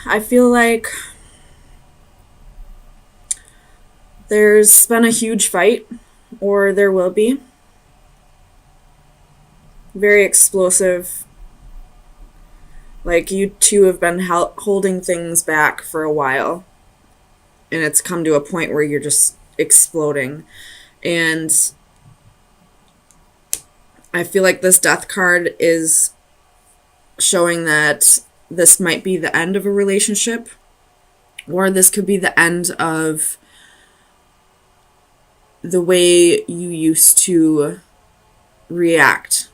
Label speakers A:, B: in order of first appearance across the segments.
A: I feel like there's been a huge fight, or there will be. Very explosive. Like, you two have been holding things back for a while, and it's come to a point where you're just exploding. And I feel like this death card is showing that this might be the end of a relationship, or this could be the end of the way you used to react.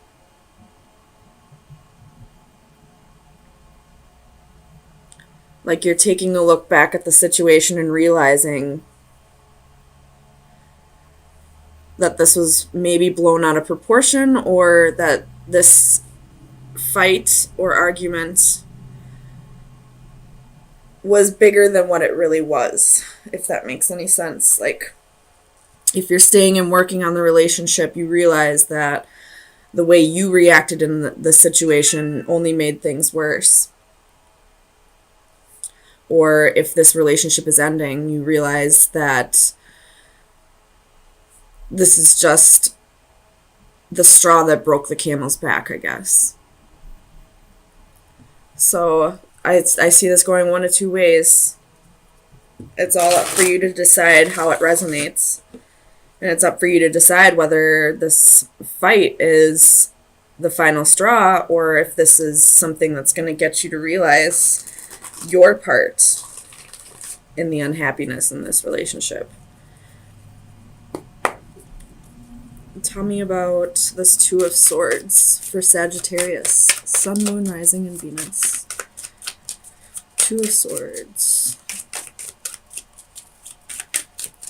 A: Like, you're taking a look back at the situation and realizing that this was maybe blown out of proportion, or that this fight or argument was bigger than what it really was, if that makes any sense. Like, if you're staying and working on the relationship, you realize that the way you reacted in the situation only made things worse. Or if this relationship is ending, you realize that this is just the straw that broke the camel's back, I guess. So I see this going one of two ways. It's all up for you to decide how it resonates. And it's up for you to decide whether this fight is the final straw, or if this is something that's going to get you to realize your part in the unhappiness in this relationship. Tell me about this Two of Swords for Sagittarius. Sun, Moon, Rising, and Venus. Two of Swords.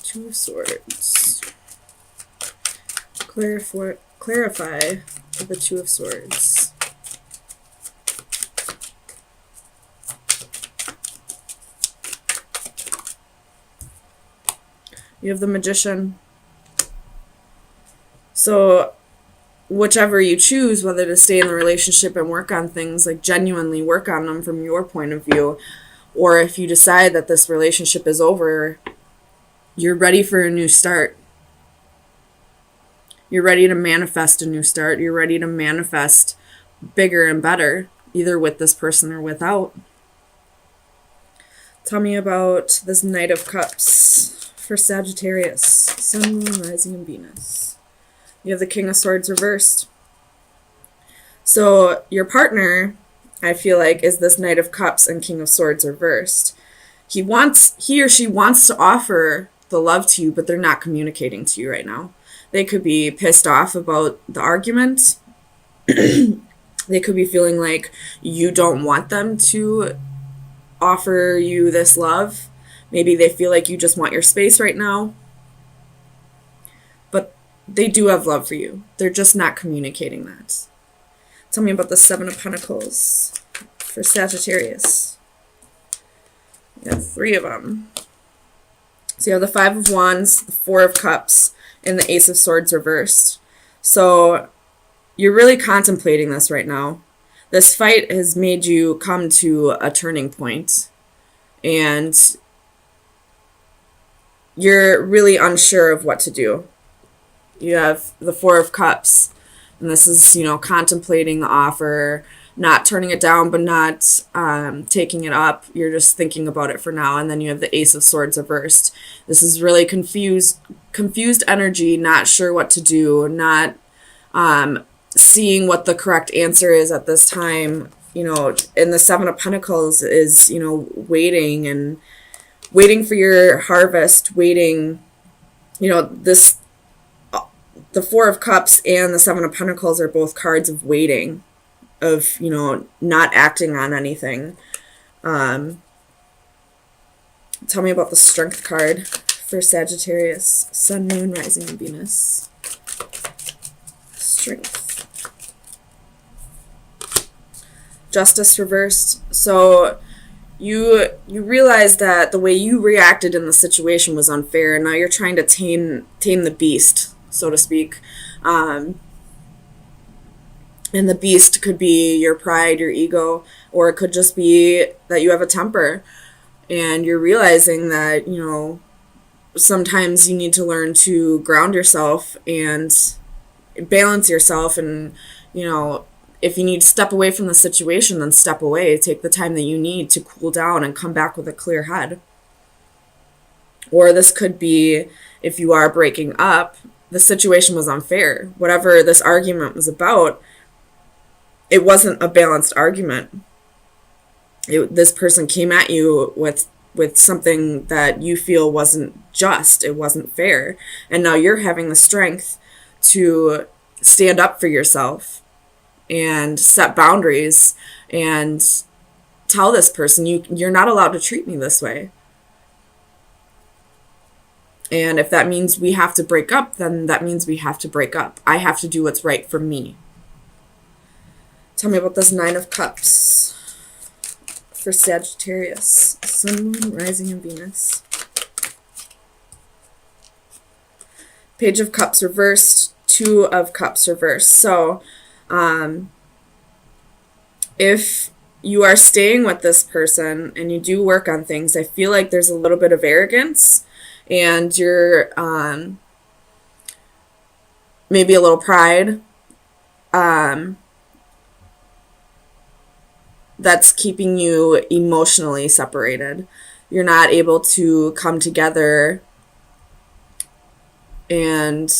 A: Two of Swords. Clarify the Two of Swords. You have the Magician. So whichever you choose, whether to stay in the relationship and work on things, like genuinely work on them from your point of view, or if you decide that this relationship is over, you're ready for a new start. You're ready to manifest a new start. You're ready to manifest bigger and better, either with this person or without. Tell me about this Knight of Cups for Sagittarius. Sun, Moon, Rising, and Venus. You have the King of Swords reversed. So your partner, I feel like, is this Knight of Cups and King of Swords reversed. He or she wants to offer the love to you, but they're not communicating to you right now. They could be pissed off about the argument. They could be feeling like you don't want them to offer you this love. Maybe they feel like you just want your space right now. But they do have love for you. They're just not communicating that. Tell me about the Seven of Pentacles for Sagittarius. You have 3 of them. So you have the Five of Wands, the Four of Cups, and the Ace of Swords reversed. So you're really contemplating this right now. This fight has made you come to a turning point, and you're really unsure of what to do. You have the Four of Cups, and this is, contemplating the offer, not turning it down, but not taking it up. You're just thinking about it for now. And then you have the Ace of Swords reversed. This is really confused energy, not sure what to do, not seeing what the correct answer is at this time. And the Seven of Pentacles is, waiting for your harvest, waiting, the Four of Cups and the Seven of Pentacles are both cards of waiting, of, not acting on anything. Tell me about the Strength card for Sagittarius. Sun, Moon, Rising, and Venus. Strength. Justice reversed. So you realize that the way you reacted in the situation was unfair, and now you're trying to tame the beast, so to speak. And the beast could be your pride, your ego, or it could just be that you have a temper and you're realizing that, sometimes you need to learn to ground yourself and balance yourself. And, if you need to step away from the situation, then step away. Take the time that you need to cool down and come back with a clear head. Or this could be, if you are breaking up, the situation was unfair. Whatever this argument was about, it wasn't a balanced argument. This person came at you with something that you feel wasn't just, it wasn't fair. And now you're having the strength to stand up for yourself and set boundaries and tell this person, you're not allowed to treat me this way. And if that means we have to break up, then that means we have to break up. I have to do what's right for me. Tell me about this 9 of Cups for Sagittarius. Sun, Moon, Rising, and Venus. Page of Cups reversed. 2 of Cups reversed. So, if you are staying with this person and you do work on things, I feel like there's a little bit of arrogance and you're maybe a little pride that's keeping you emotionally separated. You're not able to come together and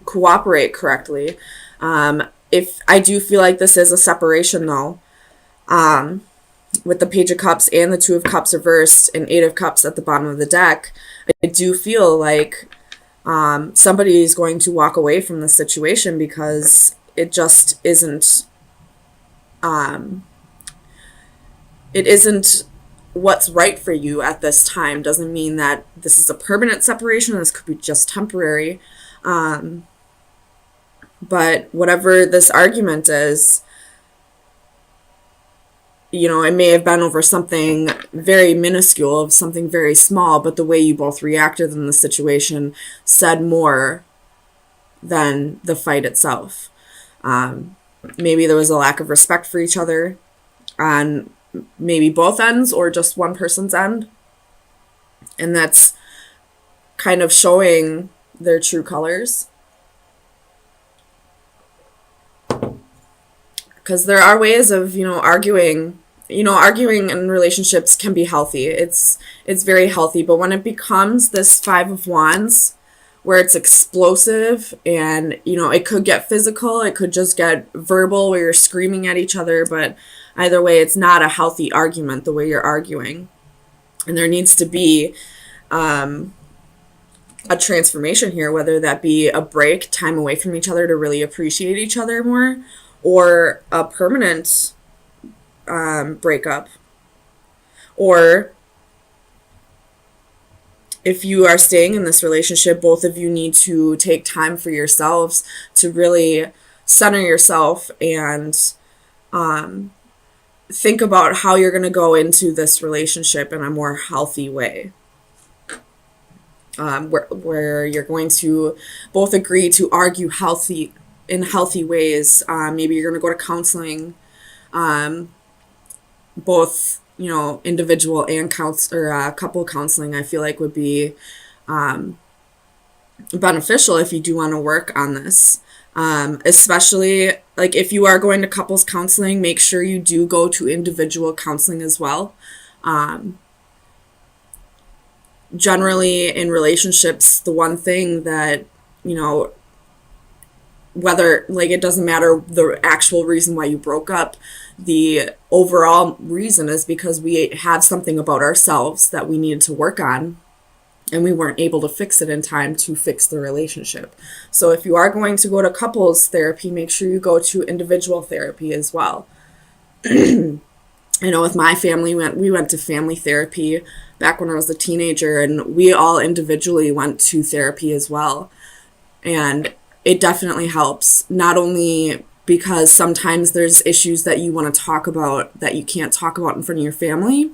A: cooperate correctly. If I do feel like this is a separation though, with the Page of Cups and the 2 of Cups reversed and 8 of Cups at the bottom of the deck, I do feel like somebody is going to walk away from the situation because it just isn't, it isn't what's right for you at this time. Doesn't mean that this is a permanent separation. This could be just temporary. But whatever this argument is, it may have been over something very minuscule, something very small, but the way you both reacted in the situation said more than the fight itself. Maybe there was a lack of respect for each other on maybe both ends or just one person's end. And that's kind of showing their true colors. Because there are ways of, arguing. Arguing in relationships can be healthy. It's very healthy. But when it becomes this 5 of Wands, where it's explosive and, it could get physical, it could just get verbal where you're screaming at each other. But either way, it's not a healthy argument the way you're arguing. And there needs to be a transformation here, whether that be a break, time away from each other to really appreciate each other more, or a permanent breakup. Or if you are staying in this relationship, both of you need to take time for yourselves to really center yourself and think about how you're going to go into this relationship in a more healthy way. Where you're going to both agree to argue in healthy ways. Maybe you're going to go to counseling, both, individual and couple counseling. I feel like would be beneficial if you do want to work on this. Especially like if you are going to couples counseling, make sure you do go to individual counseling as well. Generally in relationships, the one thing that, whether, like, it doesn't matter the actual reason why you broke up, the overall reason is because we have something about ourselves that we needed to work on and we weren't able to fix it in time to fix the relationship. So if you are going to go to couples therapy, make sure you go to individual therapy as well. I know with my family, we went to family therapy back when I was a teenager, and we all individually went to therapy as well. And it definitely helps, not only because sometimes there's issues that you want to talk about that you can't talk about in front of your family,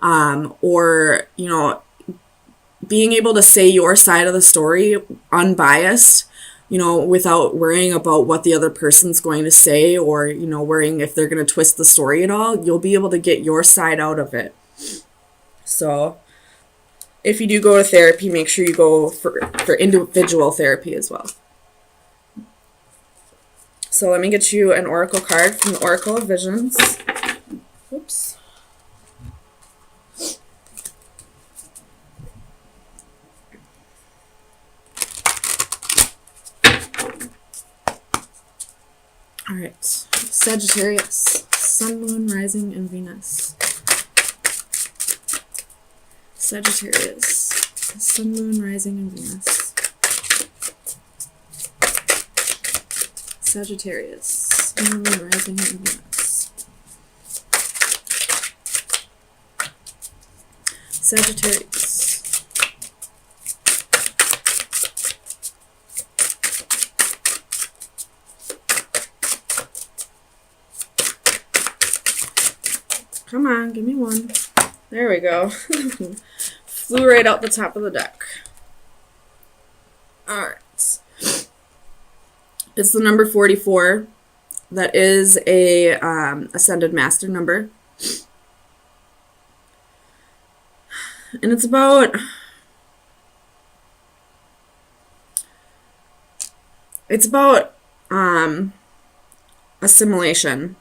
A: or, being able to say your side of the story unbiased. without worrying about what the other person's going to say, or, worrying if they're going to twist the story at all. You'll be able to get your side out of it. So if you do go to therapy, make sure you go for individual therapy as well. So let me get you an oracle card from the Oracle of Visions. Oops. All right, Sagittarius, Sun, Moon, Rising, and Venus. Sagittarius, Sun, Moon, Rising, and Venus. Sagittarius, Sun, Moon, Rising, and Venus. Sagittarius. Come on, give me one. There we go. Flew right out the top of the deck. Alright. It's the number 44. That is a Ascended Master number. And it's about... assimilation.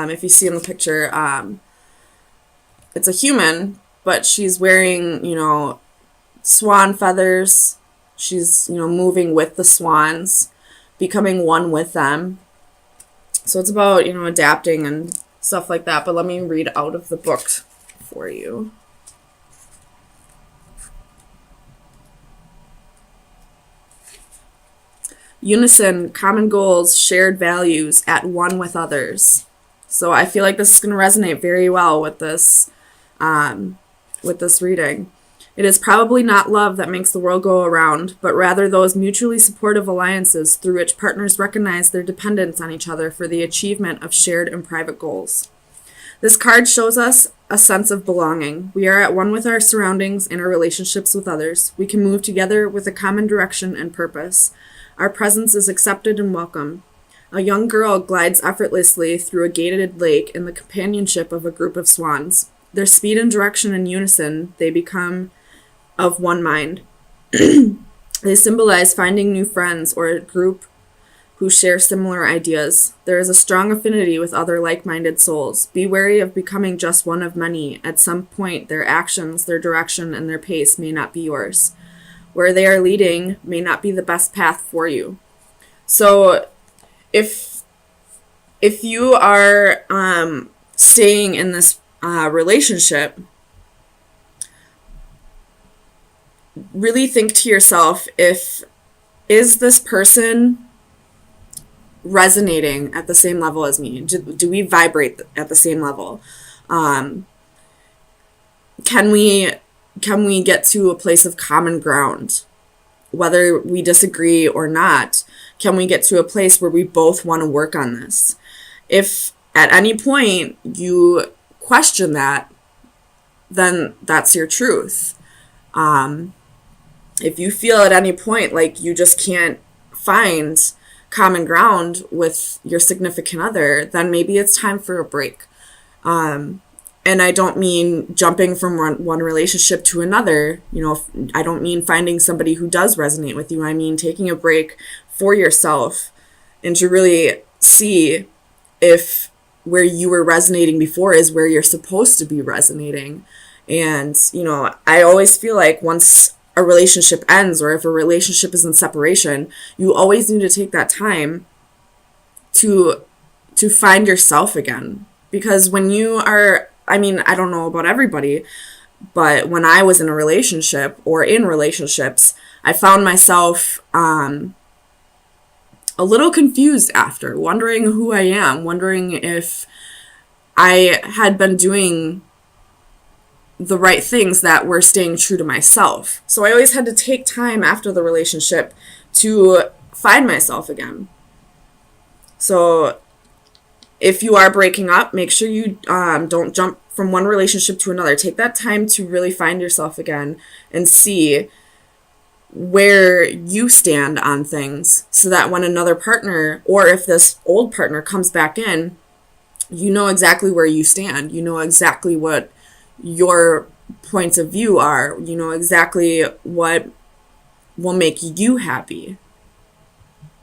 A: If you see in the picture, it's a human, but she's wearing, swan feathers. She's, moving with the swans, becoming one with them. So it's about, adapting and stuff like that. But let me read out of the book for you. Unison, common goals, shared values, at one with others. So I feel like this is going to resonate very well with this reading. It is probably not love that makes the world go around, but rather those mutually supportive alliances through which partners recognize their dependence on each other for the achievement of shared and private goals. This card shows us a sense of belonging. We are at one with our surroundings and our relationships with others. We can move together with a common direction and purpose. Our presence is accepted and welcome. A young girl glides effortlessly through a gated lake in the companionship of a group of swans. Their speed and direction in unison, they become of one mind. They symbolize finding new friends or a group who share similar ideas. There is a strong affinity with other like-minded souls. Be wary of becoming just one of many. At some point, their actions, their direction, and their pace may not be yours. Where they are leading may not be the best path for you. So if you are staying in this relationship, really think to yourself, is this person resonating at the same level as me? Do we vibrate at the same level? Can we get to a place of common ground? Whether we disagree or not, can we get to a place where we both want to work on this? If at any point you question that, then that's your truth. If you feel at any point like you just can't find common ground with your significant other, then maybe it's time for a break. And I don't mean jumping from one relationship to another. I don't mean finding somebody who does resonate with you. I mean taking a break for yourself and to really see if where you were resonating before is where you're supposed to be resonating. And, I always feel like once a relationship ends, or if a relationship is in separation, you always need to take that time to find yourself again. Because when you are, I don't know about everybody, but when I was in a relationship or in relationships, I found myself a little confused after, wondering who I am, wondering if I had been doing the right things that were staying true to myself. So I always had to take time after the relationship to find myself again. So if you are breaking up, make sure you don't jump from one relationship to another. Take that time to really find yourself again and see where you stand on things, so that when another partner, or if this old partner comes back in, you know exactly where you stand. You know exactly what your points of view are. You know exactly what will make you happy.